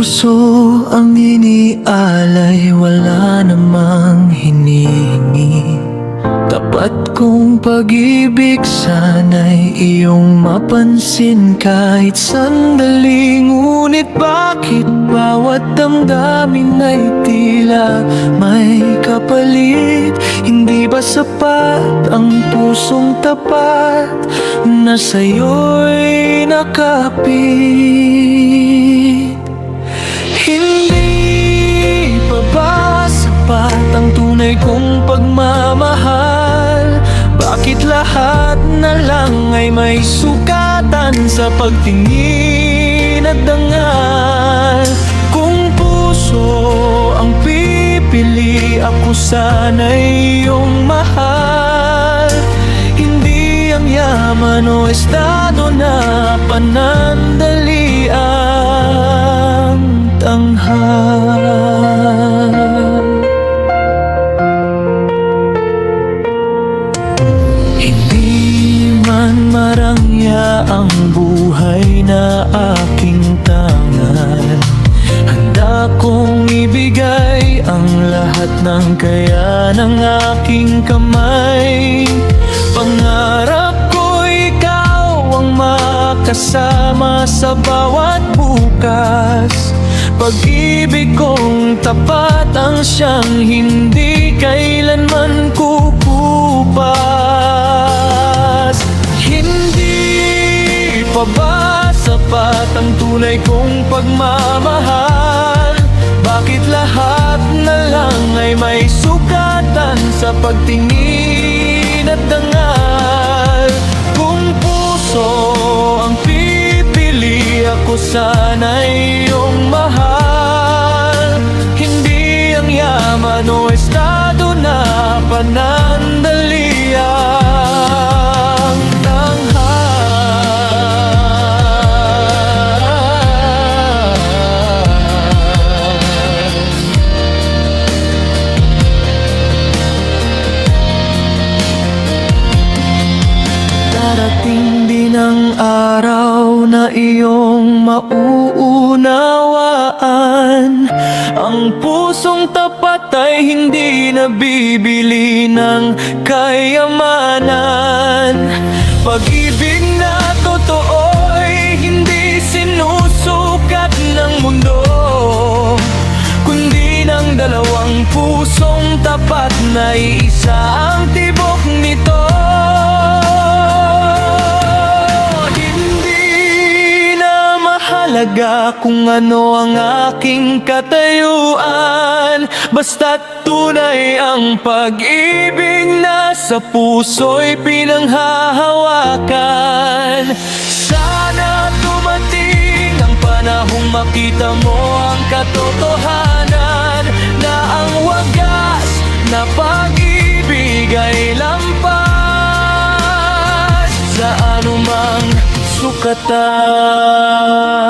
puso ang inialay, wala namang hinihingi. Tapat kong pag-ibig, sana'y iyong mapansin kahit sandali. Ngunit bakit bawat damdamin ay tila may kapalit? Hindi ba sapat ang pusong tapat na sa'yo'y nakapit? Hindi pa ba sapat ang tunay kong pagmamahal? Bakit lahat na lang ay may sukatan sa pagtingin at dangal? Kung puso ang pipili, ako sana'y iyong mahal. Hindi ang yaman o estado na panandali ang tanghal. Marangya ang buhay na aking tangan. Handa kong ibigay ang lahat ng kaya ng aking kamay. Pangarap ko ikaw ang makasama sa bawat bukas. Pag-ibig kong tapat ang siyang hindi kailanman kukupas. Hindi pa ba sapat ang tunay kong pagmamahal? Bakit lahat na lang ay may sukatan sa pagtingin at dangal? Kung puso ang pipili, ako sana'y iyong mahal. Hindi ang yaman o estado na panandalian. Darating din ang araw na iyong mauunawaan. Ang pusong tapat ay hindi nabibili ng kayamanan. Pag-ibig na totoo'y hindi sinusukat ng mundo, kundi ng dalawang pusong tapat na isa ang tibok nito. Kung ano ang aking katayuan, basta't tunay ang pag-ibig na sa puso'y pinanghahawakan. Sana dumating ang panahong makita mo ang katotohanan, na ang wagas na pag-ibig ay lampas sa anumang sukatan.